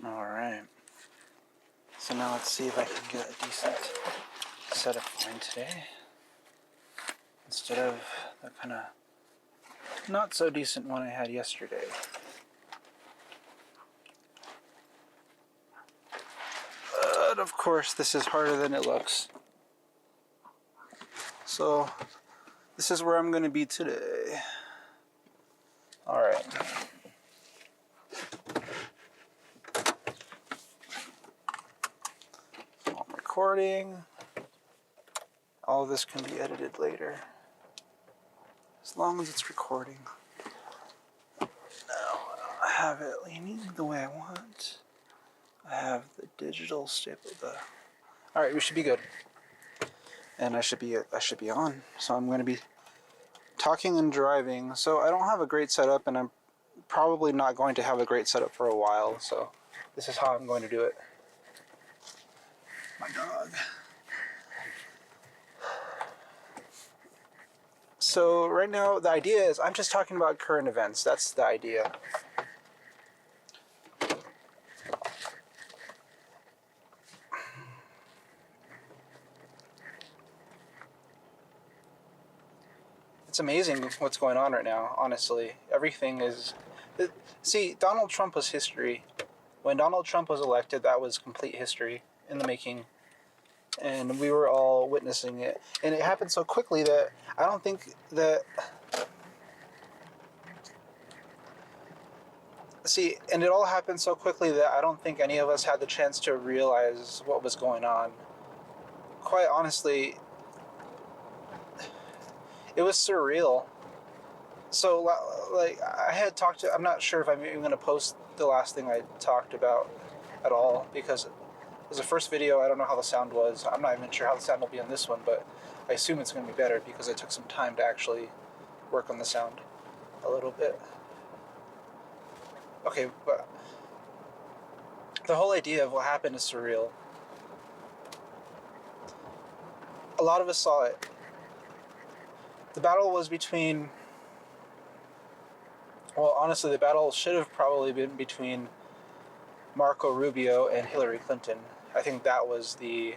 Alright, so now let's see if I can get a decent setup line today instead of the kind of not so decent one I had yesterday. But of course this is harder than it looks. So this is where I'm going to be today. Alright. I'm recording. All of this can be edited later. As long as it's recording. Now I have it leaning the way I want. I have the digital staple. Alright, we should be good. And I should be on. So I'm going to be talking and driving. So I don't have a great setup, and I'm probably not going to have a great setup for a while. So this is how I'm going to do it. My dog. So right now the idea is I'm just talking about current events. That's the idea. It's amazing what's going on right now, honestly. Everything is... See, Donald Trump was history. When Donald Trump was elected, that was complete history in the making. And we were all witnessing it. And it happened so quickly that I don't think that... See, and it all happened so quickly that I don't think any of us had the chance to realize what was going on. Quite honestly, it was surreal. So, like, I had talked to... I'm not sure if I'm even going to post the last thing I talked about at all, because it was the first video. I don't know how the sound was. I'm not even sure how the sound will be on this one, but I assume it's going to be better because I took some time to actually work on the sound a little bit. Okay, but the whole idea of what happened is surreal. A lot of us saw it. The battle was between... Well, honestly, the battle should have probably been between Marco Rubio and Hillary Clinton. I think that was the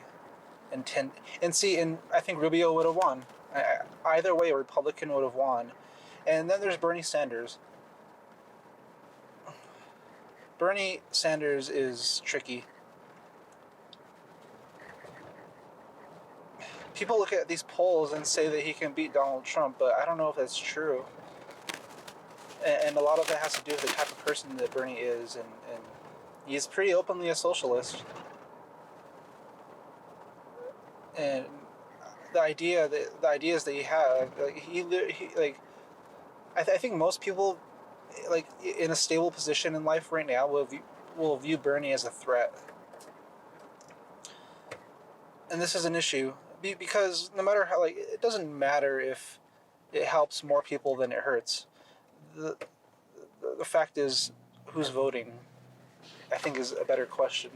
intent. And see, I think Rubio would have won. Either way, a Republican would have won. And then there's Bernie Sanders. Bernie Sanders is tricky. People look at these polls and say that he can beat Donald Trump, but I don't know if that's true. And a lot of that has to do with the type of person that Bernie is, and he's pretty openly a socialist. And the ideas that he had, like, I think most people, like, in a stable position in life right now will view Bernie as a threat. And this is an issue because no matter how, like, it doesn't matter if it helps more people than it hurts. The fact is, who's voting, I think, is a better question.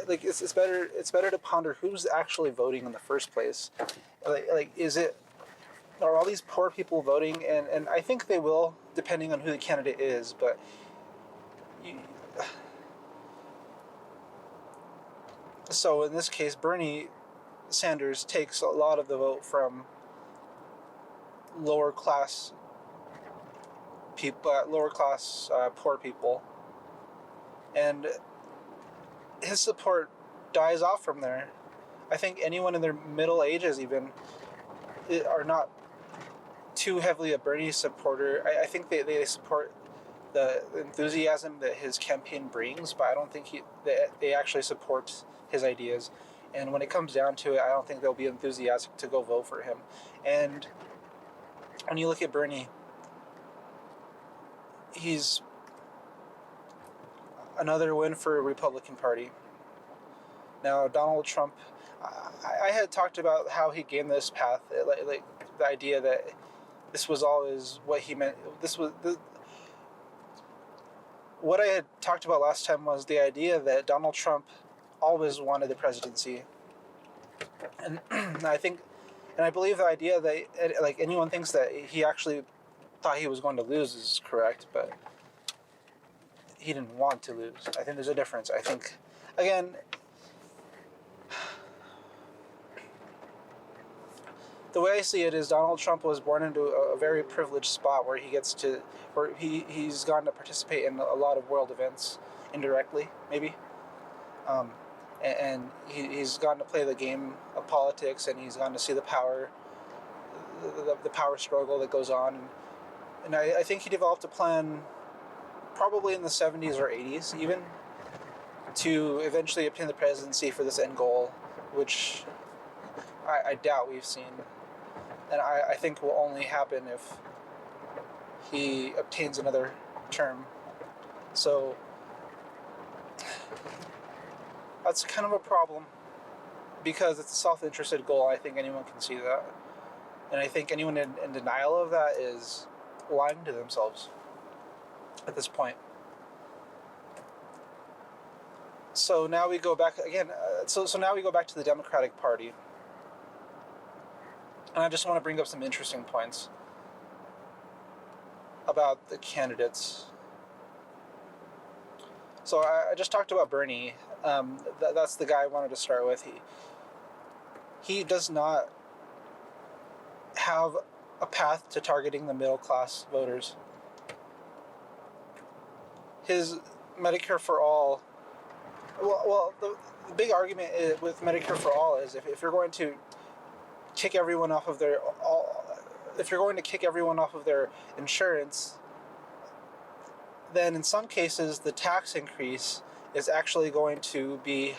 Like, it's better to ponder who's actually voting in the first place. Like are all these poor people voting? And I think they will, depending on who the candidate is. But so in this case, Bernie Sanders takes a lot of the vote from lower class people, poor people, and his support dies off from there. I think anyone in their middle ages even are not too heavily a Bernie supporter. I think they support the enthusiasm that his campaign brings, but I don't think they actually support his ideas. And when it comes down to it, I don't think they'll be enthusiastic to go vote for him. And when you look at Bernie, he's another win for the Republican Party. Now, Donald Trump, I had talked about how he gained this path, like the idea that this was always what he meant. What I had talked about last time was the idea that Donald Trump always wanted the presidency. And I believe the idea that, like, anyone thinks that he actually thought he was going to lose is correct, but he didn't want to lose. I think there's a difference. I think, again, the way I see it is Donald Trump was born into a very privileged spot where he's gotten to participate in a lot of world events indirectly, maybe. Um, and he's gotten to play the game of politics, and he's gotten to see the power, the power struggle that goes on. And I think he developed a plan probably in the 70s or 80s even to eventually obtain the presidency for this end goal, which I doubt we've seen. And I think will only happen if he obtains another term. So that's kind of a problem because it's a self-interested goal. I think anyone can see that. And I think anyone in denial of that is lying to themselves at this point. So now we go back again. So now we go back to the Democratic Party. And I just want to bring up some interesting points about the candidates. So I just talked about Bernie. That's the guy I wanted to start with. He does not have a path to targeting the middle class voters. His Medicare for All. Well, the big argument with Medicare for All is if you're going to kick everyone off of their insurance, then in some cases the tax increase is actually going to be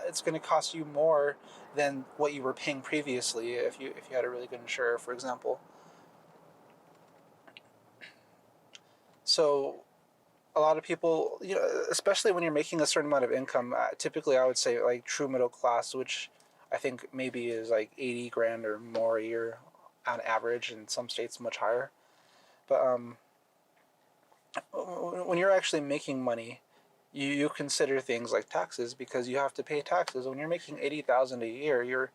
it's going to cost you more than what you were paying previously if you had a really good insurer, for example. So a lot of people, especially when you're making a certain amount of income, typically I would say like true middle class, which I think maybe is like 80 grand or more a year on average, in some states much higher. But when you're actually making money, you consider things like taxes, because you have to pay taxes. When you're making $80,000 a year, you're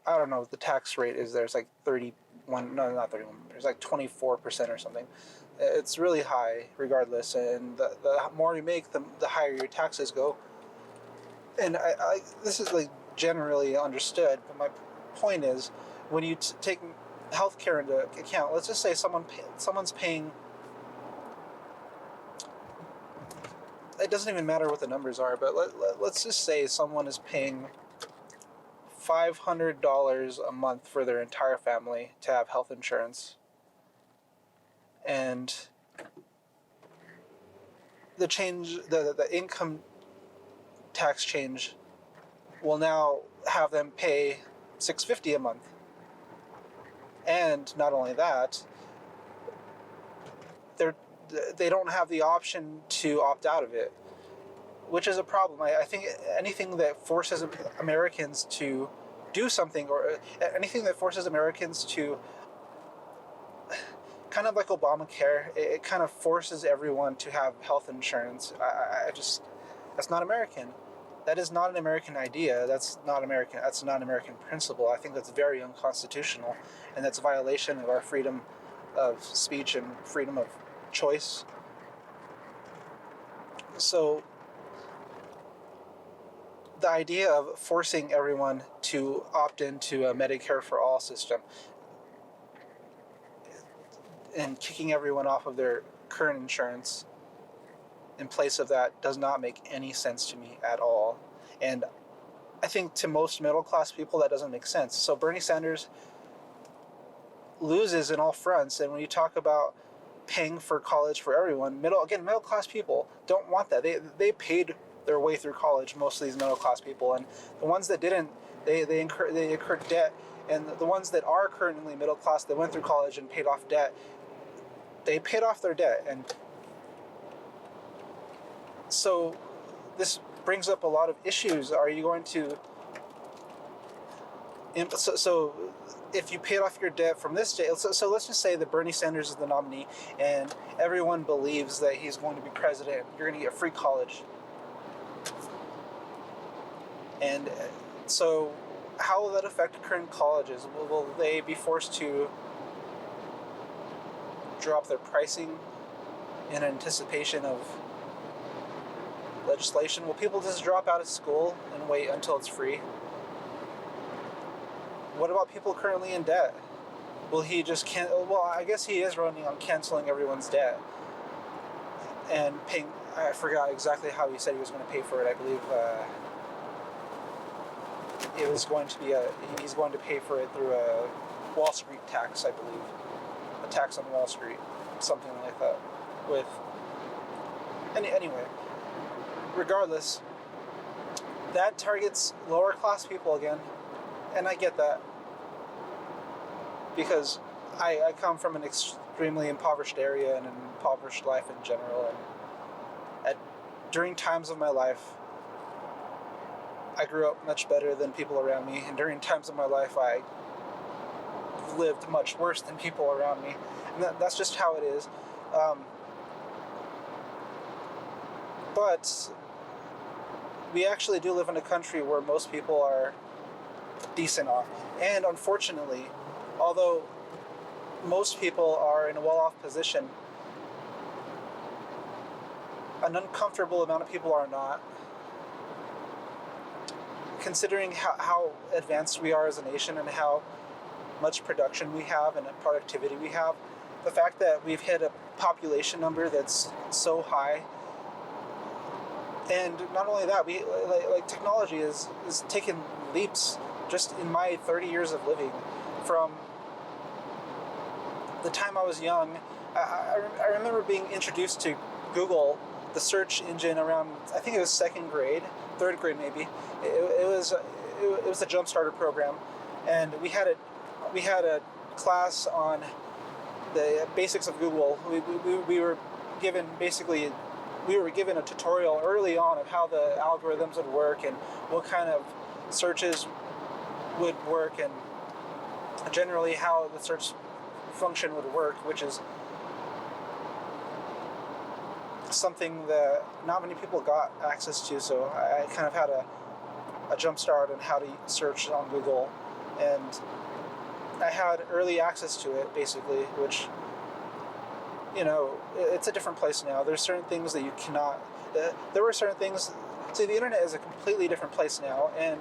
I don't know, the tax rate is there's like 31, no, not 31, there's like 24% or something. It's really high regardless, and the more you make, the higher your taxes go. And this is like generally understood, but my point is, when you take healthcare into account, let's just say someone's paying. It doesn't even matter what the numbers are, but let's just say someone is paying $500 a month for their entire family to have health insurance, and the income tax change will now have them pay $650 a month. And not only that, they don't have the option to opt out of it, which is a problem. I think anything that forces Americans to do something, or anything that forces Americans to, kind of like Obamacare, it kind of forces everyone to have health insurance. That's not American. That is not an American idea. That's not an American principle. I think that's very unconstitutional, and that's a violation of our freedom of speech and freedom of choice. So the idea of forcing everyone to opt into a Medicare for All system and kicking everyone off of their current insurance in place of that does not make any sense to me at all. And I think to most middle class people that doesn't make sense. So Bernie Sanders loses in all fronts, and when you talk about paying for college for everyone, middle class people don't want that. They paid their way through college, most of these middle class people, and the ones that didn't, they incurred debt, and the ones that are currently middle class that went through college and paid off debt, they paid off their debt. And so this brings up a lot of issues. Are you going to so if you paid off your debt from this day, so let's just say that Bernie Sanders is the nominee and everyone believes that he's going to be president, you're going to get free college. And so how will that affect current colleges? Will they be forced to drop their pricing in anticipation of legislation? Will people just drop out of school and wait until it's free? What about people currently in debt? Will he just well, I guess he is running on canceling everyone's debt and paying. I forgot exactly how he said he was going to pay for it. I believe it was going to be he's going to pay for it through a Wall Street tax, I believe, a tax on Wall Street, something like that. Anyway, regardless, that targets lower class people again, and I get that. Because I come from an extremely impoverished area and an impoverished life in general, and during times of my life, I grew up much better than people around me, and during times of my life, I lived much worse than people around me, and that's just how it is. But we actually do live in a country where most people are decent off, and unfortunately, although most people are in a well-off position, an uncomfortable amount of people are not. Considering how advanced we are as a nation and how much production we have and productivity we have, the fact that we've hit a population number that's so high, and not only that, we like technology is taken leaps just in my 30 years of living. From the time I was young, I remember being introduced to Google, the search engine, around, I think it was second grade, third grade maybe. It was a jump starter program, and we had a class on the basics of Google. We were given a tutorial early on of how the algorithms would work and what kind of searches would work, and generally how the search function would work, which is something that not many people got access to. So I kind of had a jump start on how to search on Google, and I had early access to it, basically, which, it's a different place now. There's certain things that you cannot, there were certain things, see, the internet is a completely different place now, and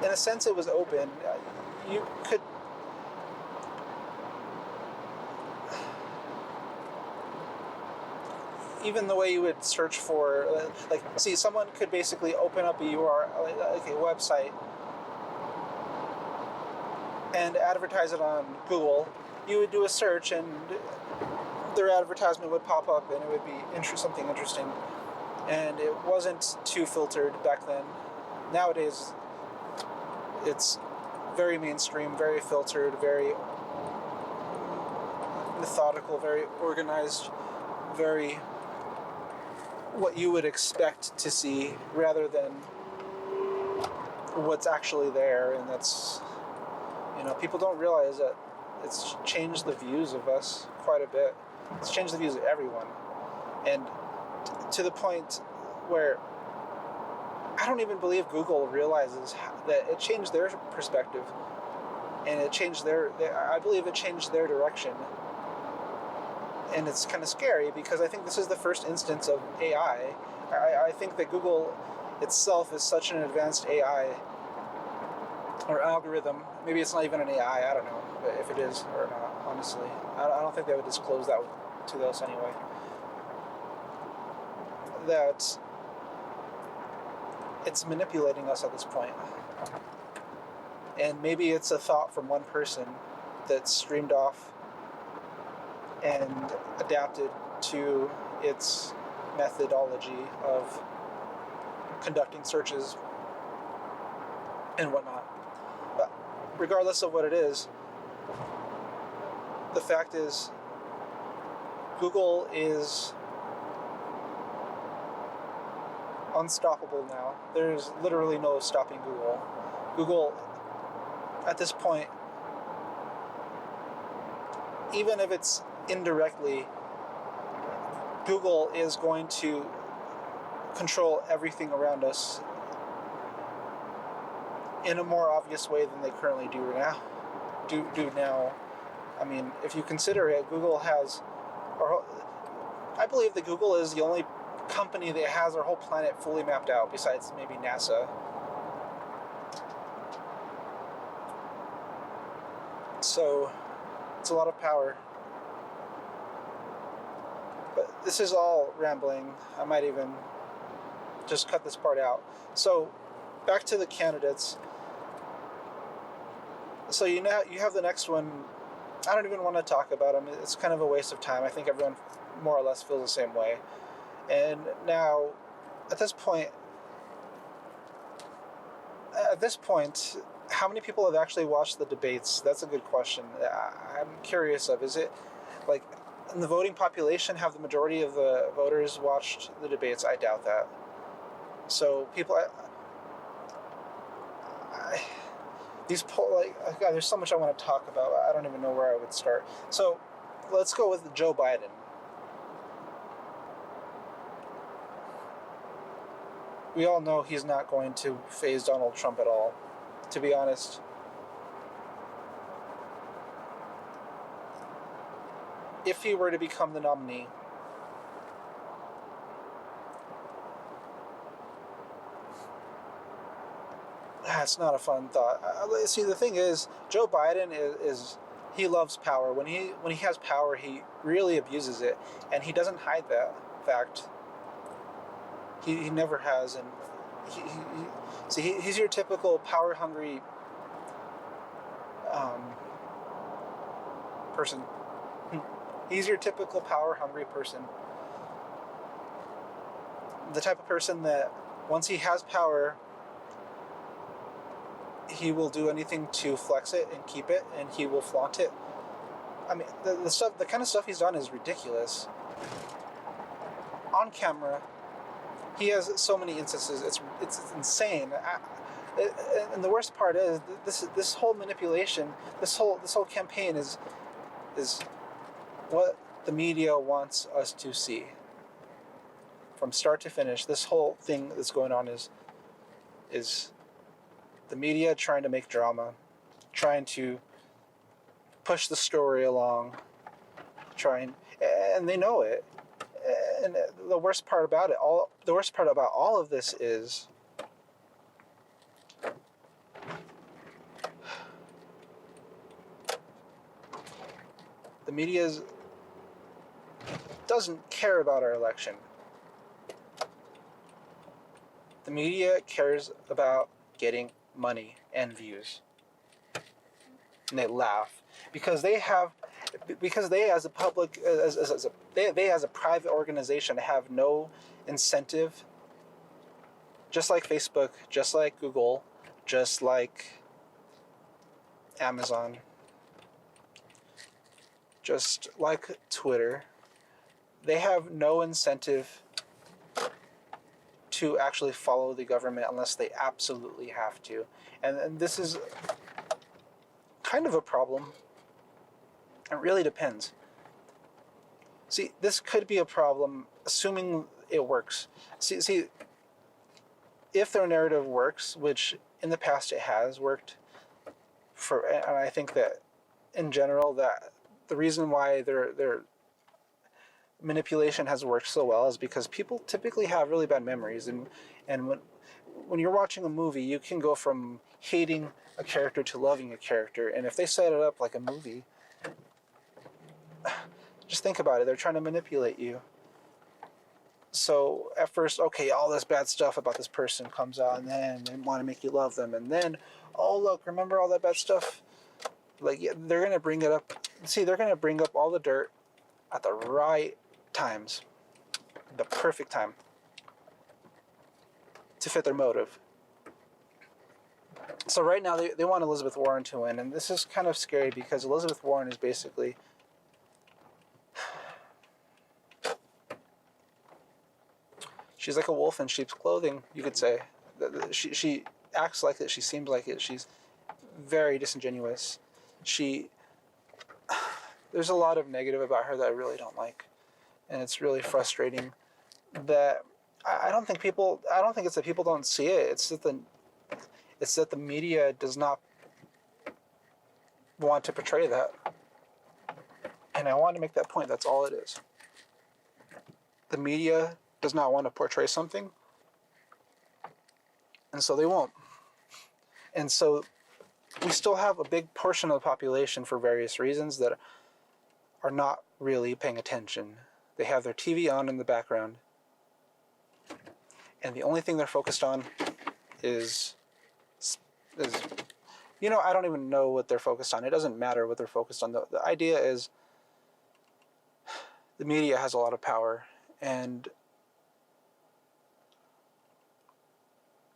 in a sense it was open. You could, even the way you would search for, someone could basically open up a URL, like a website, and advertise it on Google. You would do a search, and their advertisement would pop up, and it would be something interesting. And it wasn't too filtered back then. Nowadays, it's very mainstream, very filtered, very methodical, very organized, very what you would expect to see rather than what's actually there. And that's, people don't realize that it's changed the views of us quite a bit. It's changed the views of everyone. And to the point where I don't even believe Google realizes that it changed their perspective, and it changed I believe it changed their direction. And it's kind of scary, because I think this is the first instance of AI. I think that Google itself is such an advanced AI or algorithm. Maybe it's not even an AI, I don't know if it is or not, honestly. I don't think they would disclose that to us anyway. That it's manipulating us at this point. And maybe it's a thought from one person that's streamed off and adapted to its methodology of conducting searches and whatnot. But regardless of what it is, the fact is, Google is unstoppable now. There's literally no stopping Google. Google, at this point, even if it's indirectly, Google is going to control everything around us in a more obvious way than they currently do now. I mean, if you consider it, Google has, or I believe that Google is the only company that has our whole planet fully mapped out, besides maybe NASA. So it's a lot of power. But this is all rambling. I might even just cut this part out. So back to the candidates. So you have the next one. I don't even want to talk about him. It's kind of a waste of time. I think everyone more or less feels the same way. And now, at this point, how many people have actually watched the debates? That's a good question. I'm curious of. Is it like in the voting population, have the majority of the voters watched the debates? I doubt that. So people, God, there's so much I want to talk about. I don't even know where I would start. So let's go with Joe Biden. We all know he's not going to phase Donald Trump at all, to be honest. If he were to become the nominee, that's not a fun thought. See, the thing is, Joe Biden is he loves power. When he has power, he really abuses it, and he doesn't hide that fact. He never has, and he's your typical power hungry person. He's your typical power hungry person. The type of person that once he has power, he will do anything to flex it and keep it, and he will flaunt it. I mean, the kind of stuff he's done is ridiculous. On camera, he has so many instances. It's insane. And the worst part is this whole manipulation, this whole campaign is what the media wants us to see. From start to finish, this whole thing that's going on is the media trying to make drama, trying to push the story along, and they know it. And the worst part about all of this is the media doesn't care about our election. The media cares about getting money and views. And they laugh because they as a public they as a private organization have no incentive, just like Facebook, just like Google, just like Amazon, just like Twitter. They have no incentive to actually follow the government unless they absolutely have to. And this is kind of a problem. It really depends. See, this could be a problem, assuming it works. See, if their narrative works, which in the past it has worked, and I think that in general that the reason why their manipulation has worked so well is because people typically have really bad memories, and when you're watching a movie, you can go from hating a character to loving a character, and if they set it up like a movie, just think about it. They're trying to manipulate you. So at first, okay, all this bad stuff about this person comes out, and then they want to make you love them, and then, oh look, remember all that bad stuff? Like, yeah, they're gonna bring it up. See, they're gonna bring up all the dirt at the right times, the perfect time to fit their motive. So right now they want Elizabeth Warren to win, and this is kind of scary because Elizabeth Warren is basically she's like a wolf in sheep's clothing, you could say. She acts like it, she seems like it, she's very disingenuous. There's a lot of negative about her that I really don't like, and it's really frustrating that I don't think it's that people don't see it, it's that the media does not want to portray that. And I want to make that point. That's all it is. the media does not want to portray something, and so they won't. And so we still have a big portion of the population, for various reasons, that are not really paying attention. They have their TV on in the background, and the only thing they're focused on is I don't even know what they're focused on. It doesn't matter what they're focused on. The idea is the media has a lot of power, and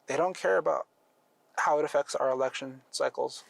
they don't care about how it affects our election cycles.